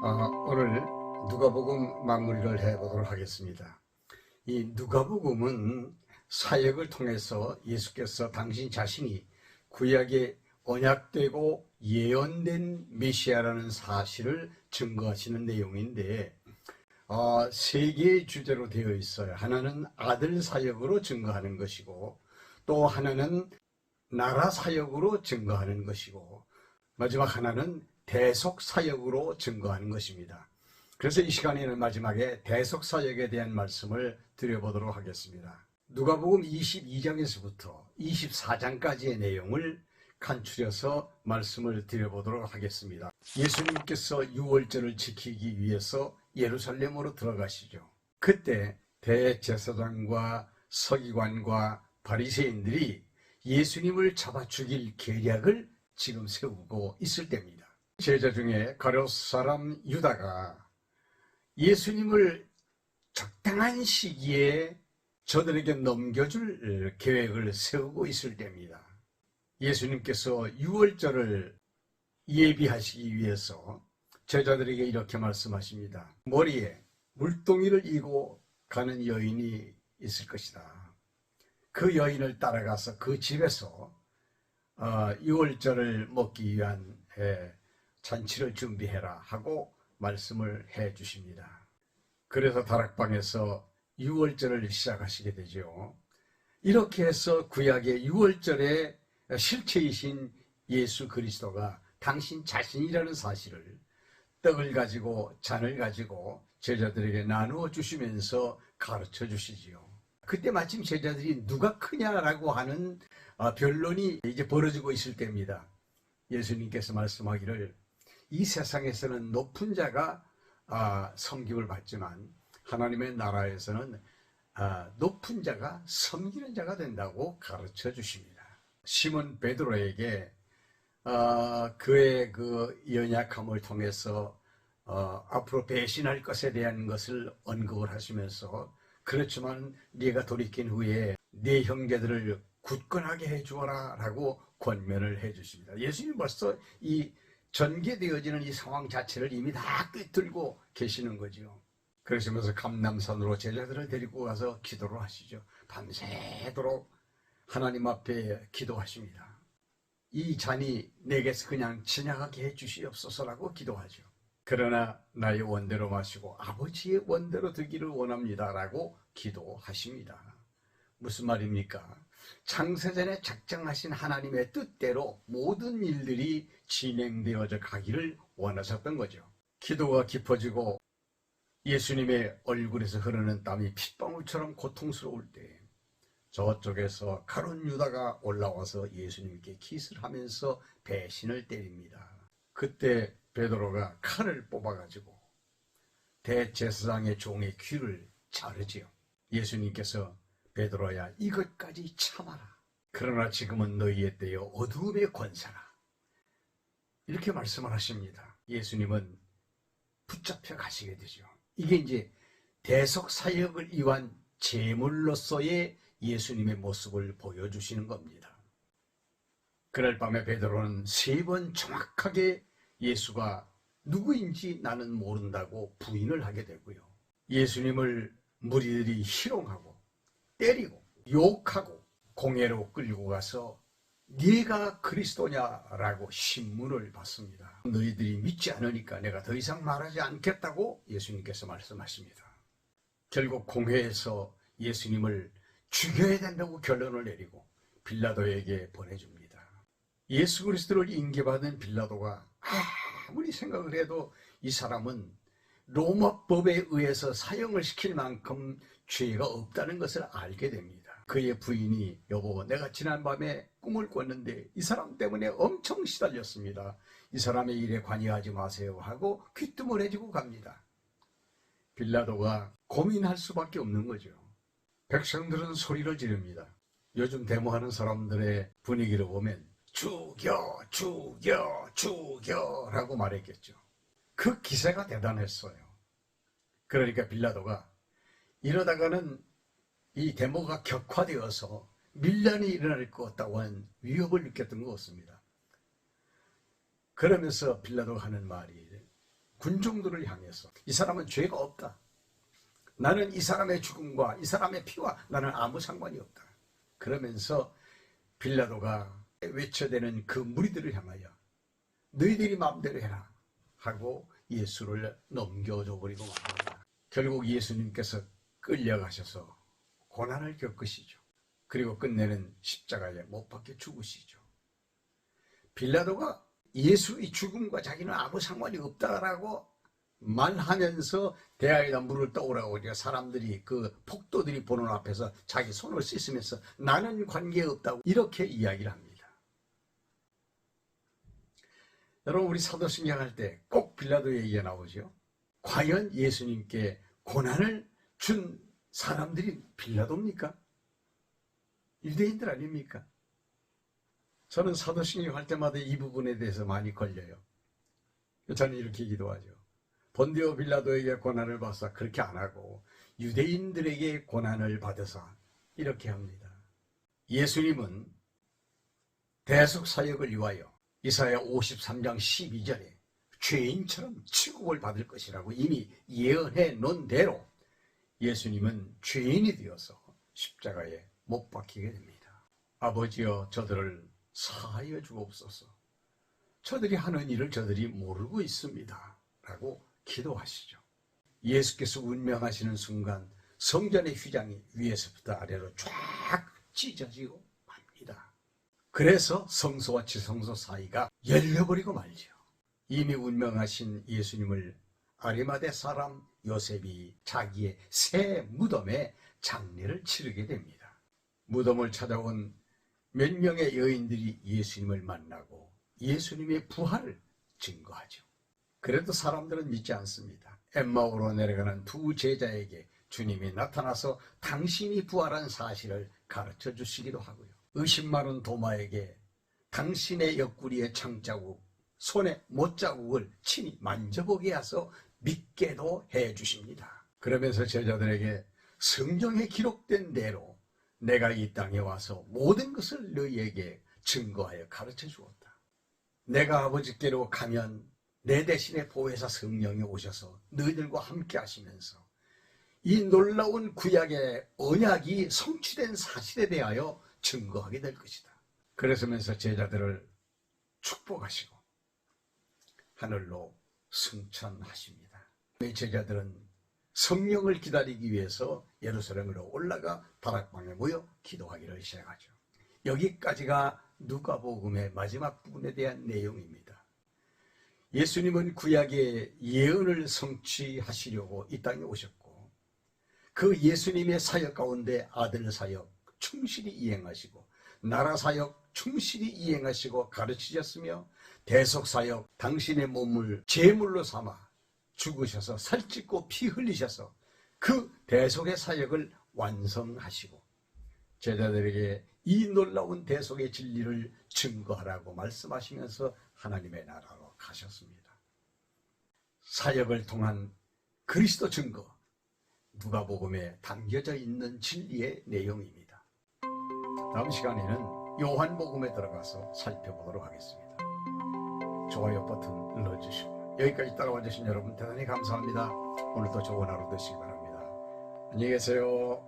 오늘 누가복음 마무리를 해보도록 하겠습니다. 이 누가복음은 사역을 통해서 예수께서 당신 자신이 구약에 언약되고 예언된 메시아라는 사실을 증거하시는 내용인데 세 개의 주제로 되어 있어요. 하나는 아들 사역으로 증거하는 것이고, 또 하나는 나라 사역으로 증거하는 것이고, 마지막 하나는 대속 사역으로 증거하는 것입니다. 그래서 이 시간에는 마지막에 대속 사역에 대한 말씀을 드려보도록 하겠습니다. 누가복음 22장에서부터 24장까지의 내용을 간추려서 말씀을 드려보도록 하겠습니다. 예수님께서 유월절을 지키기 위해서 예루살렘으로 들어가시죠. 그때 대제사장과 서기관과 바리새인들이 예수님을 잡아 죽일 계략을 지금 세우고 있을 때입니다. 제자 중에 가룟 사람 유다가 예수님을 적당한 시기에 저들에게 넘겨줄 계획을 세우고 있을 때입니다. 예수님께서 유월절을 예비하시기 위해서 제자들에게 이렇게 말씀하십니다. 머리에 물동이를 이고 가는 여인이 있을 것이다. 그 여인을 따라가서 그 집에서 유월절을 먹기 위한 잔치를 준비해라 하고 말씀을 해 주십니다. 그래서 다락방에서 유월절을 시작하시게 되죠. 이렇게 해서 구약의 유월절의 실체이신 예수 그리스도가 당신 자신이라는 사실을 떡을 가지고 잔을 가지고 제자들에게 나누어 주시면서 가르쳐 주시지요. 그때 마침 제자들이 누가 크냐라고 하는 변론이 이제 벌어지고 있을 때입니다. 예수님께서 말씀하기를 이 세상에서는 높은 자가 섬김을 받지만 하나님의 나라에서는 높은 자가 섬기는 자가 된다고 가르쳐 주십니다. 시몬 베드로에게 그의 그 연약함을 통해서 앞으로 배신할 것에 대한 것을 언급을 하시면서, 그렇지만 네가 돌이킨 후에 네 형제들을 굳건하게 해주어라 라고 권면을 해 주십니다. 예수님 벌써 이 전개되어지는 이 상황 자체를 이미 다 꿰뚫고 계시는 거죠. 그러시면서 감람산으로 제자들을 데리고 가서 기도를 하시죠. 밤새도록 하나님 앞에 기도하십니다. 이 잔이 내게서 그냥 지나가게 해주시옵소서라고 기도하죠. 그러나 나의 원대로 마시고 아버지의 원대로 되기를 원합니다 라고 기도하십니다. 무슨 말입니까? 창세전에 작정하신 하나님의 뜻대로 모든 일들이 진행되어져 가기를 원하셨던 거죠. 기도가 깊어지고 예수님의 얼굴에서 흐르는 땀이 핏방울처럼 고통스러울 때 저쪽에서 가룟 유다가 올라와서 예수님께 키스를 하면서 배신을 때립니다. 그때 베드로가 칼을 뽑아가지고 대제사장의 종의 귀를 자르지요. 예수님께서 베드로야 이것까지 참아라. 그러나 지금은 너희의 때여 어두움의 권세라. 이렇게 말씀을 하십니다. 예수님은 붙잡혀 가시게 되죠. 이게 이제 대속 사역을 위한 제물로서의 예수님의 모습을 보여주시는 겁니다. 그날 밤에 베드로는 3번 정확하게 예수가 누구인지 나는 모른다고 부인을 하게 되고요. 예수님을 무리들이 희롱하고 때리고 욕하고 공회로 끌고 가서 네가 그리스도냐라고 신문을 받습니다. 너희들이 믿지 않으니까 내가 더 이상 말하지 않겠다고 예수님께서 말씀하십니다. 결국 공회에서 예수님을 죽여야 된다고 결론을 내리고 빌라도에게 보내줍니다. 예수 그리스도를 인계받은 빌라도가 아무리 생각을 해도 이 사람은 로마법에 의해서 사형을 시킬 만큼 죄가 없다는 것을 알게 됩니다. 그의 부인이 여보 내가 지난밤에 꿈을 꿨는데 이 사람 때문에 엄청 시달렸습니다. 이 사람의 일에 관여하지 마세요 하고 귀뜸을해주고 갑니다. 빌라도가 고민할 수밖에 없는 거죠. 백성들은 소리를 지릅니다. 요즘 데모하는 사람들의 분위기를 보면 죽여 죽여 죽여 라고 말했겠죠. 그 기세가 대단했어요. 그러니까 빌라도가 이러다가는 이 데모가 격화되어서 밀란이 일어날 것 같다고 하는 위협을 느꼈던 것 같습니다. 그러면서 빌라도가 하는 말이 군중들을 향해서 이 사람은 죄가 없다. 나는 이 사람의 죽음과 이 사람의 피와 나는 아무 상관이 없다. 그러면서 빌라도가 외쳐대는 그 무리들을 향하여 너희들이 마음대로 해라 하고 예수를 넘겨줘 버리고 맙니다. 결국 예수님께서 끌려가셔서 고난을 겪으시죠. 그리고 끝내는 십자가에 못 박혀 죽으시죠. 빌라도가 예수의 죽음과 자기는 아무 상관이 없다라고 말하면서 대야에다 물을 떠오라고 사람들이 그 폭도들이 보는 앞에서 자기 손을 씻으면서 나는 관계없다고 이렇게 이야기를 합니다. 여러분, 우리 사도신경 할 때 꼭 빌라도 얘기가 나오죠. 과연 예수님께 고난을 준 사람들이 빌라도입니까? 유대인들 아닙니까? 저는 사도신경 할 때마다 이 부분에 대해서 많이 걸려요. 저는 이렇게 기도하죠. 본디오 빌라도에게 고난을 받아서 그렇게 안 하고 유대인들에게 고난을 받아서 이렇게 합니다. 예수님은 대속 사역을 위하여 이사야 53장 12절에 죄인처럼 취급을 받을 것이라고 이미 예언해 놓은 대로 예수님은 죄인이 되어서 십자가에 못 박히게 됩니다. 아버지여 저들을 사하여 주옵소서. 저들이 하는 일을 저들이 모르고 있습니다. 라고 기도하시죠. 예수께서 운명하시는 순간 성전의 휘장이 위에서부터 아래로 쫙 찢어지고 맙니다. 그래서 성소와 지성소 사이가 열려버리고 말죠. 이미 운명하신 예수님을 아리마대 사람 요셉이 자기의 새 무덤에 장례를 치르게 됩니다. 무덤을 찾아온 몇 명의 여인들이 예수님을 만나고 예수님의 부활을 증거하죠. 그래도 사람들은 믿지 않습니다. 엠마오로 내려가는 두 제자에게 주님이 나타나서 당신이 부활한 사실을 가르쳐 주시기도 하고요. 의심 많은 도마에게 당신의 옆구리의 창자국, 손의 못자국을 친히 만져보게 해서 믿게도 해 주십니다. 그러면서 제자들에게 성경에 기록된 대로 내가 이 땅에 와서 모든 것을 너희에게 증거하여 가르쳐 주었다. 내가 아버지께로 가면 내 대신에 보혜사 성령이 오셔서 너희들과 함께 하시면서 이 놀라운 구약의 언약이 성취된 사실에 대하여 증거하게 될 것이다. 그러면서 제자들을 축복하시고 하늘로 승천하십니다. 제자들은 성령을 기다리기 위해서 예루살렘으로 올라가 다락방에 모여 기도하기를 시작하죠. 여기까지가 누가복음의 마지막 부분에 대한 내용입니다. 예수님은 구약의 예언을 성취하시려고 이 땅에 오셨고 그 예수님의 사역 가운데 아들 사역 충실히 이행하시고 나라 사역 충실히 이행하시고 가르치셨으며 대속 사역 당신의 몸을 제물로 삼아 죽으셔서 살찢고 피 흘리셔서 그 대속의 사역을 완성하시고 제자들에게 이 놀라운 대속의 진리를 증거하라고 말씀하시면서 하나님의 나라로 가셨습니다. 사역을 통한 그리스도 증거, 누가복음에 담겨져 있는 진리의 내용입니다. 다음 시간에는 요한복음에 들어가서 살펴보도록 하겠습니다. 좋아요 버튼 눌러주시고 여기까지 따라와 주신 여러분 대단히 감사합니다. 오늘도 좋은 하루 되시기 바랍니다. 안녕히 계세요.